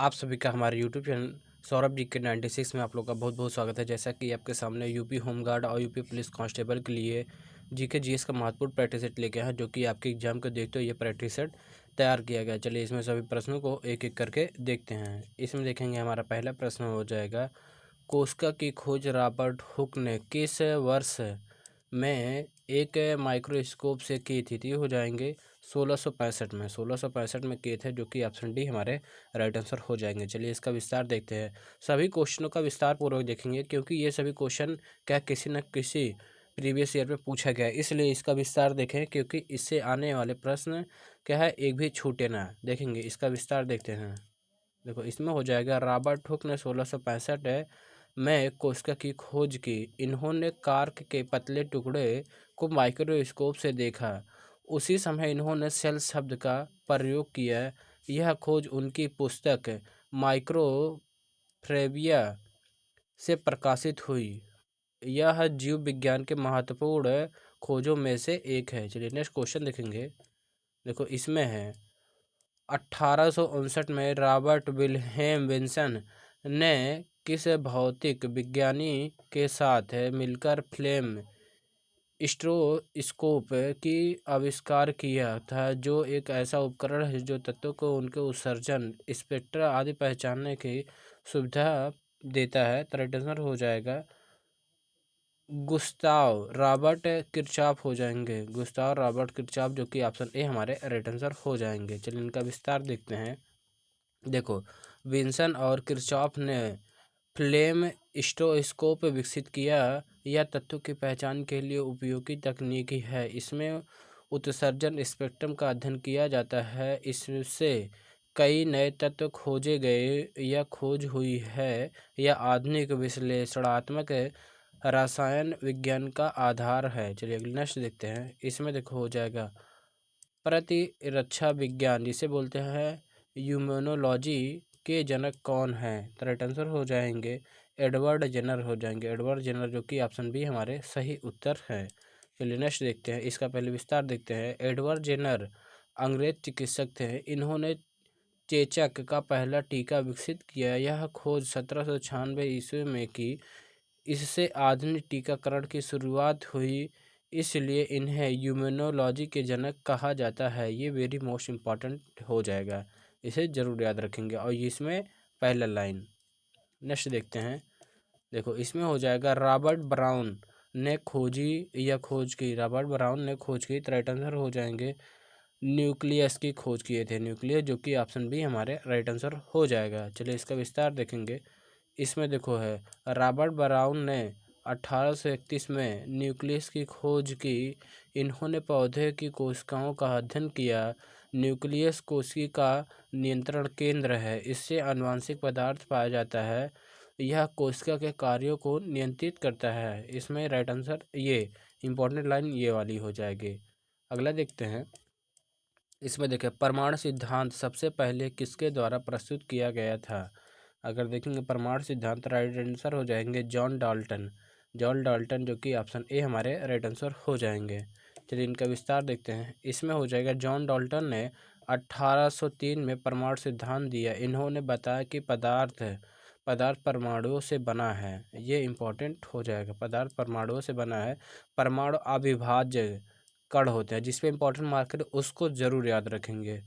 आप सभी का हमारे यूट्यूब चैनल सौरभ जी के 96 में आप लोग का बहुत बहुत स्वागत है। जैसा कि आपके सामने यूपी होमगार्ड और यूपी पुलिस कांस्टेबल के लिए जीके जीएस का महत्वपूर्ण प्रैक्टिस सेट लेके हैं, जो कि आपके एग्जाम को देखते हुए ये प्रैक्टिस सेट तैयार किया गया। चलिए इसमें सभी प्रश्नों को एक एक करके देखते हैं। इसमें देखेंगे हमारा पहला प्रश्न हो जाएगा, कोस्का की खोज रॉबर्ट हुक ने किस वर्ष में एक माइक्रोस्कोप से की थी? तो हो जाएंगे 1665 में। 1665 में किए थे, जो कि ऑप्शन डी हमारे राइट आंसर हो जाएंगे। चलिए इसका विस्तार देखते हैं। सभी क्वेश्चनों का विस्तार पूर्वक देखेंगे, क्योंकि ये सभी क्वेश्चन क्या किसी न किसी प्रीवियस ईयर में पूछा गया है, इसलिए इसका विस्तार देखें, क्योंकि इससे आने वाले प्रश्न क्या है एक भी छूटे ना। देखेंगे इसका विस्तार देखते हैं। देखो इसमें हो जाएगा, रॉबर्ट हुक ने 1665 में कोस्का की खोज की। इन्होंने कार्क के पतले टुकड़े को माइक्रोस्कोप से देखा। उसी समय इन्होंने सेल शब्द का प्रयोग किया। यह खोज उनकी पुस्तक माइक्रोफ्रेबिया से प्रकाशित हुई। यह जीव विज्ञान के महत्वपूर्ण खोजों में से एक है। चलिए नेक्स्ट क्वेश्चन देखेंगे। देखो इसमें है, 1859 में रॉबर्ट विल्हेम विल्सन ने किस भौतिक विज्ञानी के साथ मिलकर फ्लेम स्ट्रोस्कोप की आविष्कार किया था, जो एक ऐसा उपकरण है जो तत्वों को उनके उत्सर्जन, स्पेक्ट्रा आदि पहचानने की सुविधा देता है? तो राइट आंसर हो जाएगा गुस्ताव रॉबर्ट किरचॉफ हो जाएंगे। गुस्ताव रॉबर्ट किरचॉफ, जो कि ऑप्शन ए हमारे राइट आंसर हो जाएंगे। चलिए इनका विस्तार देखते हैं। देखो विल्सन और किरचॉफ ने फ्लेम स्ट्रोस्कोप विकसित किया। यह तत्वों की पहचान के लिए उपयोगी तकनीकी है। इसमें उत्सर्जन स्पेक्ट्रम का अध्ययन किया जाता है। इससे कई नए तत्व खोजे गए। यह खोज हुई है। यह आधुनिक विश्लेषणात्मक रसायन विज्ञान का आधार है। चलिए अगले नेक्स्ट देखते हैं। इसमें देखो हो जाएगा, प्रतिरक्षा विज्ञान जिसे बोलते हैं ह्यूमनोलॉजी के जनक कौन है? तो राइट आंसर हो जाएंगे एडवर्ड जेनर हो जाएंगे। एडवर्ड जेनर, जो कि ऑप्शन बी हमारे सही उत्तर है। चलिए नेक्स्ट देखते हैं। इसका पहले विस्तार देखते हैं। एडवर्ड जेनर अंग्रेज चिकित्सक थे। इन्होंने चेचक का पहला टीका विकसित किया। यह खोज 1796 ईस्वी में की। इससे आधुनिक टीकाकरण की शुरुआत हुई, इसलिए इन्हें ह्यूमनोलॉजी के जनक कहा जाता है। ये वेरी मोस्ट इम्पॉर्टेंट हो जाएगा, इसे ज़रूर याद रखेंगे। और इसमें पहला लाइन नेक्स्ट देखते हैं। देखो इसमें हो जाएगा, रॉबर्ट ब्राउन ने खोज की। रॉबर्ट ब्राउन ने खोज की, तो राइट आंसर हो जाएंगे न्यूक्लियस की खोज किए थे। न्यूक्लियस, जो कि ऑप्शन बी हमारे राइट आंसर हो जाएगा। चलिए इसका विस्तार देखेंगे। इसमें देखो है, रॉबर्ट ब्राउन ने 1831 में न्यूक्लियस की खोज की। इन्होंने पौधे की कोशिकाओं का अध्ययन किया। न्यूक्लियस कोशिका का नियंत्रण केंद्र है। इससे आनुवंशिक पदार्थ पाया जाता है। यह कोशिका के कार्यों को नियंत्रित करता है। इसमें राइट आंसर ये इंपॉर्टेंट लाइन ये वाली हो जाएगी। अगला देखते हैं। इसमें देखें, परमाणु सिद्धांत सबसे पहले किसके द्वारा प्रस्तुत किया गया था? अगर देखेंगे परमाणु सिद्धांत, राइट आंसर हो जाएंगे जॉन डाल्टन। जॉन डाल्टन, जो कि ऑप्शन ए हमारे राइट आंसर हो जाएंगे। चलिए इनका विस्तार देखते हैं। इसमें हो जाएगा, जॉन डाल्टन ने 1803 में परमाणु सिद्धांत दिया। इन्होंने बताया कि पदार्थ परमाणुओं से बना है। ये इंपॉर्टेंट हो जाएगा, पदार्थ परमाणुओं से बना है। परमाणु अविभाज्य कण होते हैं। जिसपे इंपॉर्टेंट मार्कर उसको जरूर याद रखेंगे।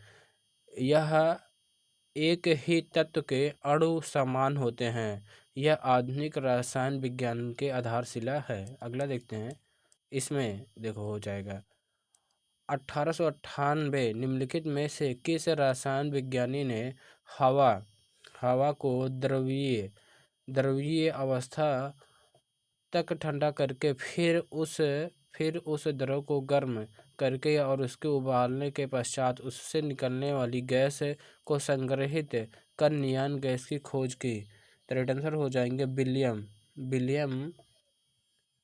यह एक ही तत्व के अणु समान होते हैं। यह आधुनिक रसायन विज्ञान के आधारशिला है। अगला देखते हैं। इसमें देखो हो जाएगा, 1898 निम्नलिखित में से किस रसायन विज्ञानी ने हवा हवा को द्रवीय अवस्था तक ठंडा करके फिर उस द्रव को गर्म करके और उसके उबालने के पश्चात उससे निकलने वाली गैस को संग्रहित कर नियान गैस की खोज की? तो राइट आंसर हो जाएंगे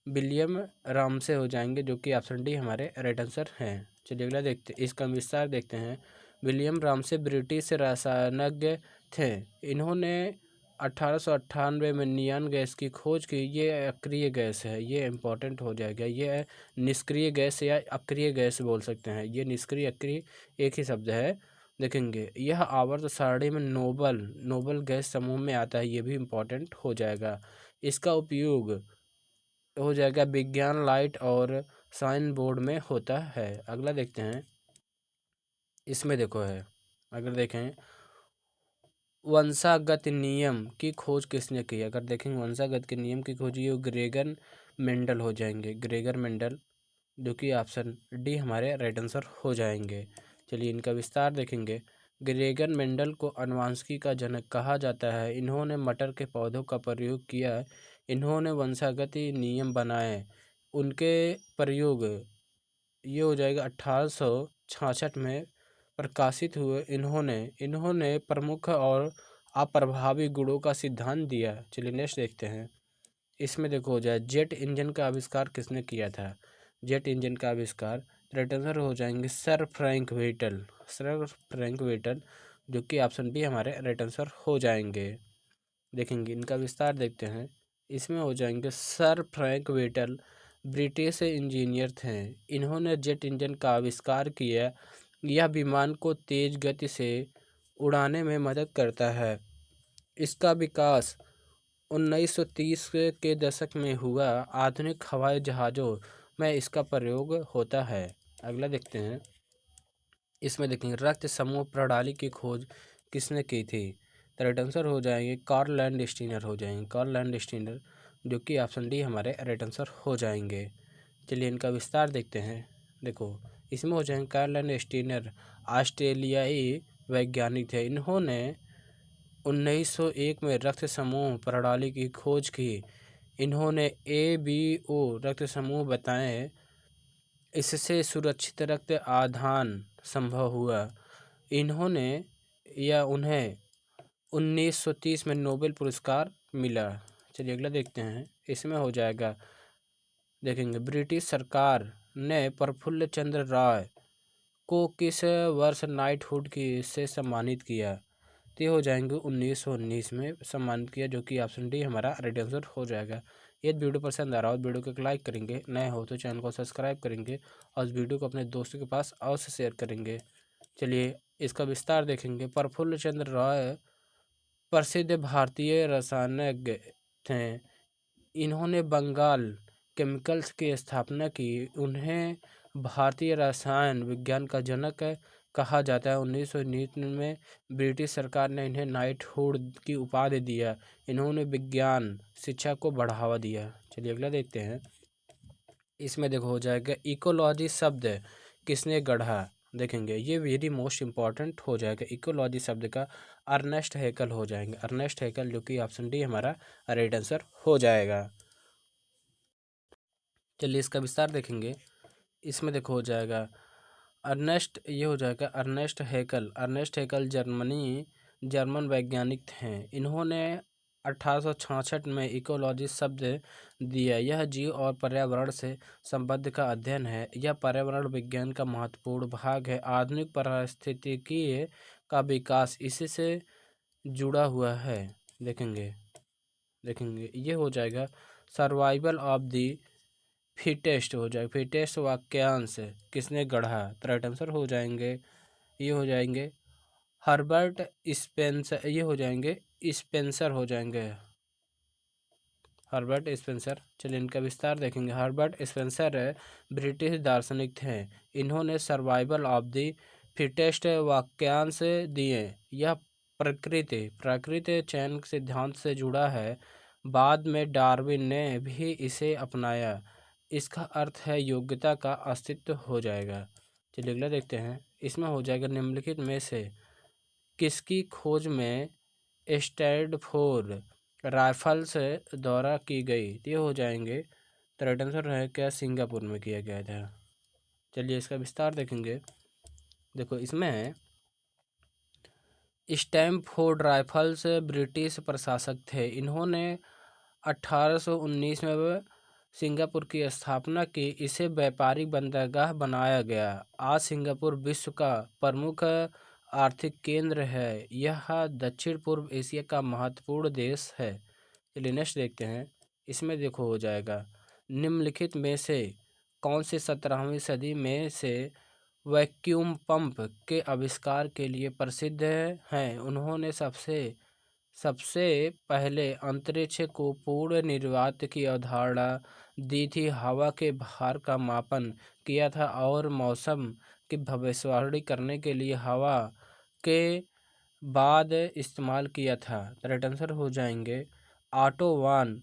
विलियम रामसे हो जाएंगे, जो कि ऑप्शन डी हमारे राइट आंसर हैं। चलिए अगला देखते हैं। इसका विस्तार देखते हैं। विलियम रामसे ब्रिटिश रसायनज्ञ थे। इन्होंने 1898 में नियान गैस की खोज की। ये अक्रिय गैस है। ये इंपॉर्टेंट हो जाएगा। ये निष्क्रिय गैस या अक्रिय गैस बोल सकते हैं। ये निष्क्रिय अक्रिय एक ही शब्द है। देखेंगे यह आवर्त सारणी में नोबल नोबल गैस समूह में आता है, ये भी इम्पोर्टेंट हो जाएगा। इसका उपयोग हो जाएगा विज्ञान लाइट और साइन बोर्ड में होता है। अगला देखते हैं, इसमें देखो है, अगर देखें वंशागत नियम की खोज किसने की, अगर देखेंगे वंशागत के नियम की खोज ये ग्रेगर मेंडल हो जाएंगे, ग्रेगर मेंडल, जो कि ऑप्शन डी हमारे राइट आंसर हो जाएंगे। चलिए इनका विस्तार देखेंगे। ग्रेगर मेंडल को आनुवंशिकी का जनक कहा जाता है। इन्होंने मटर के पौधों का प्रयोग किया, इन्होंने वंशागति नियम बनाए। उनके प्रयोग ये हो जाएगा 1866 में प्रकाशित हुए। इन्होंने इन्होंने प्रमुख और अप्रभावी गुणों का सिद्धांत दिया। चलिए नेक्स्ट देखते हैं, इसमें देखो हो जाए जेट इंजन का आविष्कार किसने किया था। जेट इंजन का आविष्कार राइट आंसर हो जाएंगे sir Frank Whittle, sir Frank Whittle, जो कि ऑप्शन बी हमारे राइट आंसर हो जाएंगे। देखेंगे इनका विस्तार देखते हैं, इसमें हो जाएंगे sir Frank Whittle British engineer थे। इन्होंने जेट इंजन का आविष्कार किया, यह विमान को तेज गति से उड़ाने में मदद करता है। इसका विकास 1930 के दशक में हुआ। आधुनिक हवाई जहाज़ों में इसका प्रयोग होता है। अगला देखते हैं, इसमें देखेंगे रक्त समूह प्रणाली की खोज किसने की थी। तो राइट आंसर हो जाएंगे कार्ल लैंडस्टीनर हो जाएंगे, कार्ल लैंडस्टीनर, जो कि ऑप्शन डी हमारे राइट आंसर हो जाएंगे। चलिए इनका विस्तार देखते हैं। देखो इसमें हो जाएंगे कार्ल लैंडस्टीनर ऑस्ट्रेलियाई वैज्ञानिक थे। इन्होंने 1901 में रक्त समूह प्रणाली की खोज की। इन्होंने ABO रक्त समूह बताए, इससे सुरक्षित रक्त आदान संभव हुआ। इन्होंने या उन्हें 1930 में नोबेल पुरस्कार मिला। चलिए अगला देखते हैं, इसमें हो जाएगा देखेंगे ब्रिटिश सरकार ने प्रफुल्ल चंद्र राय को किस वर्ष नाइटहुड की से सम्मानित किया। तो ये हो जाएंगे 1919 में सम्मानित किया, जो कि ऑप्शन डी हमारा राइट आंसर हो जाएगा। यदि वीडियो पसंद आ रहा हो तो वीडियो को लाइक करेंगे, नए हो तो चैनल को सब्सक्राइब करेंगे और इस वीडियो को अपने दोस्तों के पास अवश्य शेयर करेंगे। चलिए इसका विस्तार देखेंगे। प्रफुल्ल चंद्र राय प्रसिद्ध भारतीय रसायनज्ञ थे। इन्होंने बंगाल केमिकल्स की स्थापना की। उन्हें भारतीय रसायन विज्ञान का जनक कहा जाता है। 1919 में ब्रिटिश सरकार ने इन्हें नाइटहुड की उपाधि दिया। इन्होंने विज्ञान शिक्षा को बढ़ावा दिया। चलिए अगला देखते हैं, इसमें देखो हो जाएगा इकोलॉजी शब्द किसने गढ़ा। देखेंगे ये वेरी मोस्ट इंपॉर्टेंट हो जाएगा। इकोलॉजी शब्द का अर्नेस्ट हैकल हो जाएंगे, अर्नेस्ट हैकल, जो कि ऑप्शन डी हमारा राइट आंसर हो जाएगा। चलिए इसका विस्तार देखेंगे, इसमें देखो हो जाएगा अर्नेस्ट, ये हो जाएगा अर्नेस्ट हैकल। अर्नेस्ट हैकल जर्मन वैज्ञानिक थे। इन्होंने 1866 में इकोलॉजी शब्द दिया। यह जीव और पर्यावरण से संबंध का अध्ययन है। यह पर्यावरण विज्ञान का महत्वपूर्ण भाग है। आधुनिक पारिस्थितिकी का विकास इसी से जुड़ा हुआ है। देखेंगे देखेंगे ये हो जाएगा सर्वाइवल ऑफ दी फिटेस्ट हो जाएगा। फिटेस्ट वाक्यांश किसने गढ़ा, तो राइट आंसर हो जाएंगे, ये हो जाएंगे हर्बर्ट स्पेंसर, ये हो जाएंगे स्पेंसर हो जाएंगे, हर्बर्ट स्पेंसर। चलिए इनका विस्तार देखेंगे। हर्बर्ट स्पेंसर ब्रिटिश दार्शनिक थे। इन्होंने सर्वाइवल ऑफ द फिटेस्ट वाक्यांश दिए। यह प्रकृति चयन सिद्धांत से जुड़ा है। बाद में डार्विन ने भी इसे अपनाया। इसका अर्थ है योग्यता का अस्तित्व हो जाएगा। चलिए अगला देखते हैं, इसमें हो जाएगा निम्नलिखित में से किसकी खोज में स्टैंडफोर्ड राइफल्स द्वारा की गई। ये हो जाएंगे, तो राइट आंसर है क्या, सिंगापुर में किया गया था। चलिए इसका विस्तार देखेंगे। देखो इसमें स्टैमफोर्ड राइफल्स ब्रिटिश प्रशासक थे। इन्होंने 1819 में सिंगापुर की स्थापना की। इसे व्यापारिक बंदरगाह बनाया गया। आज सिंगापुर विश्व का प्रमुख आर्थिक केंद्र है। यह दक्षिण पूर्व एशिया का महत्वपूर्ण देश है। चलिए नेक्स्ट देखते हैं, इसमें देखो हो जाएगा निम्नलिखित में से कौन से 17वीं सदी में से वैक्यूम पंप के आविष्कार के लिए प्रसिद्ध हैं। उन्होंने सबसे पहले अंतरिक्ष को पूर्ण निर्वात की अवधारणा दी थी, हवा के भार का मापन किया था और मौसम की भविष्यवाणी करने के लिए हवा के बाद इस्तेमाल किया था। राइट आंसर हो जाएंगे ऑटो वान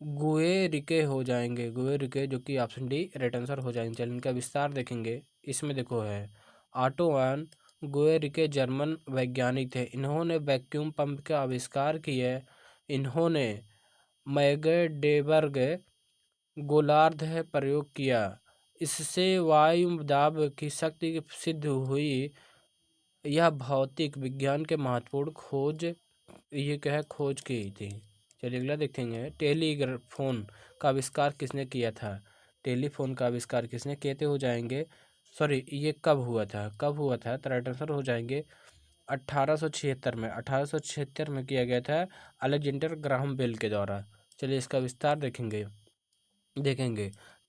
गुएरिके हो जाएंगे, गुएरिके, जो कि ऑप्शन डी राइट आंसर हो जाएंगे। चलिए इनका विस्तार देखेंगे। इसमें देखो है ऑटो वान गुएरिके जर्मन वैज्ञानिक थे। इन्होंने वैक्यूम पंप का आविष्कार किया। इन्होंने मैगडेबर्ग गोलार्ध प्रयोग किया। इससे वायु दाब की शक्ति सिद्ध हुई। यह भौतिक विज्ञान के महत्वपूर्ण खोज की थी। चलिए अगला देखेंगे। टेलीग्राफोन का आविष्कार किसने किया था? टेलीफोन का आविष्कार किसने किए थे? हो जाएंगे सॉरी ये कब हुआ था तो राइट आंसर हो जाएंगे 1876 में। 1876 में किया गया था अलेक्जेंडर ग्राहम बेल के द्वारा। चलिए इसका विस्तार देखेंगे।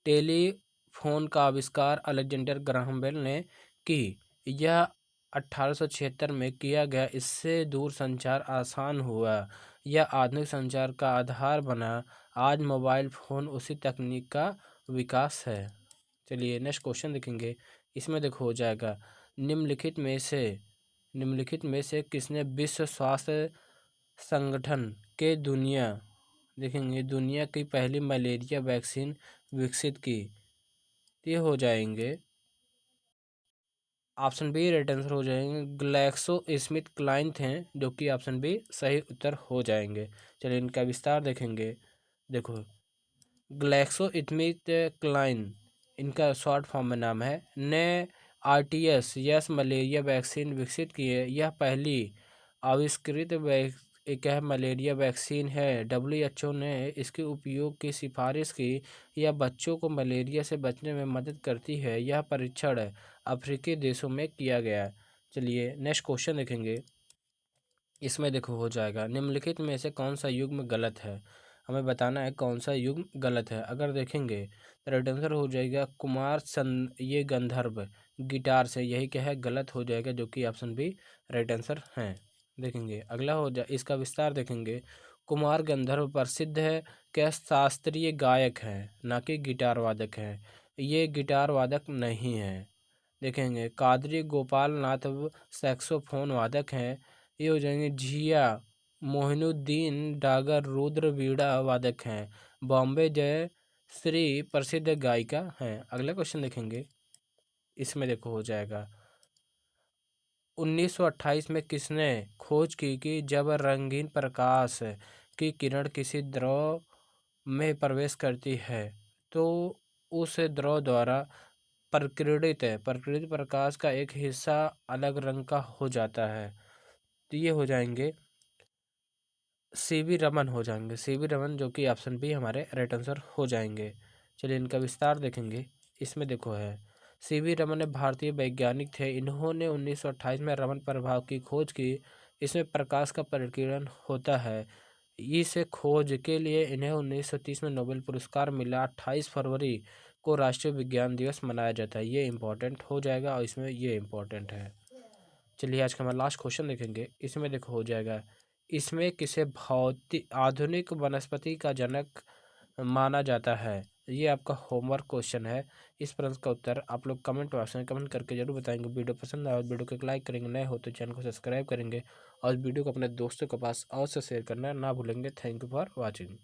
टेलीफोन का आविष्कार अलेक्जेंडर ग्राहम बेल ने की। यह 1876 में किया गया। इससे दूर संचार आसान हुआ। यह आधुनिक संचार का आधार बना। आज मोबाइल फ़ोन उसी तकनीक का विकास है। चलिए नेक्स्ट क्वेश्चन देखेंगे। इसमें देखो हो जाएगा निम्नलिखित में से किसने विश्व स्वास्थ्य संगठन के दुनिया की पहली मलेरिया वैक्सीन विकसित की? ये हो जाएंगे ऑप्शन बी राइट आंसर हो जाएंगे ग्लैक्सो स्मिथ क्लाइन थे, जो कि ऑप्शन बी सही उत्तर हो जाएंगे। चलिए इनका विस्तार देखेंगे। देखो ग्लैक्सो स्मिथ क्लाइन इनका शॉर्ट फॉर्म में नाम है, ने आरटीएस यस मलेरिया वैक्सीन विकसित की है। यह पहली आविष्कृत एक मलेरिया वैक्सीन है। WHO ने इसके उपयोग की सिफारिश की। यह बच्चों को मलेरिया से बचने में मदद करती है। यह परीक्षण अफ्रीकी देशों में किया गया। चलिए नेक्स्ट क्वेश्चन देखेंगे। इसमें देखो हो जाएगा निम्नलिखित में से कौन सा युग्म गलत है? हमें बताना है कौन सा युग्म गलत है। अगर देखेंगे तो राइट आंसर हो जाएगा ये गंधर्व गिटार से, यही क्या है गलत हो जाएगा, जो कि ऑप्शन बी राइट आंसर है। देखेंगे अगला हो जाए इसका विस्तार देखेंगे। कुमार गंधर्व प्रसिद्ध है क्या शास्त्रीय गायक है, ना कि गिटार वादक है। ये गिटार वादक नहीं है। देखेंगे कादरी गोपाल नाथ सैक्सोफोन वादक हैं। ये हो जाएंगे झिया मोहिनुद्दीन डागर रुद्र वीणा वादक हैं। बॉम्बे जय श्री प्रसिद्ध गायिका हैं। अगला क्वेश्चन देखेंगे। इसमें देखो हो जाएगा 1928 में किसने खोज की कि जब रंगीन प्रकाश की किरण किसी द्रव में प्रवेश करती है तो उस द्रव द्वारा प्रकीर्णित प्रकाश का एक हिस्सा अलग रंग का हो जाता है। तो ये हो जाएंगे सीवी रमन हो जाएंगे, सीवी रमन, जो कि ऑप्शन बी हमारे राइट आंसर हो जाएंगे। चलिए इनका विस्तार देखेंगे। इसमें देखो है सीवी रमन भारतीय वैज्ञानिक थे। इन्होंने 1928 में रमन प्रभाव की खोज की। इसमें प्रकाश का परिकिरण होता है। इस खोज के लिए इन्हें 1930 में नोबेल पुरस्कार मिला। 28 फरवरी को राष्ट्रीय विज्ञान दिवस मनाया जाता है। ये इम्पोर्टेंट हो जाएगा और इसमें ये इम्पोर्टेंट है। चलिए आज का हमारा लास्ट क्वेश्चन देखेंगे। इसमें देखो हो जाएगा इसमें किसे भौतिक आधुनिक वनस्पति का जनक माना जाता है? ये आपका होमवर्क क्वेश्चन है। इस प्रश्न का उत्तर आप लोग कमेंट बॉक्स में कमेंट करके जरूर बताएंगे। वीडियो पसंद आए वीडियो को एक लाइक करेंगे, नए हो तो चैनल को सब्सक्राइब करेंगे और वीडियो को अपने दोस्तों के पास और से शेयर करना ना भूलेंगे। Thank you for watching.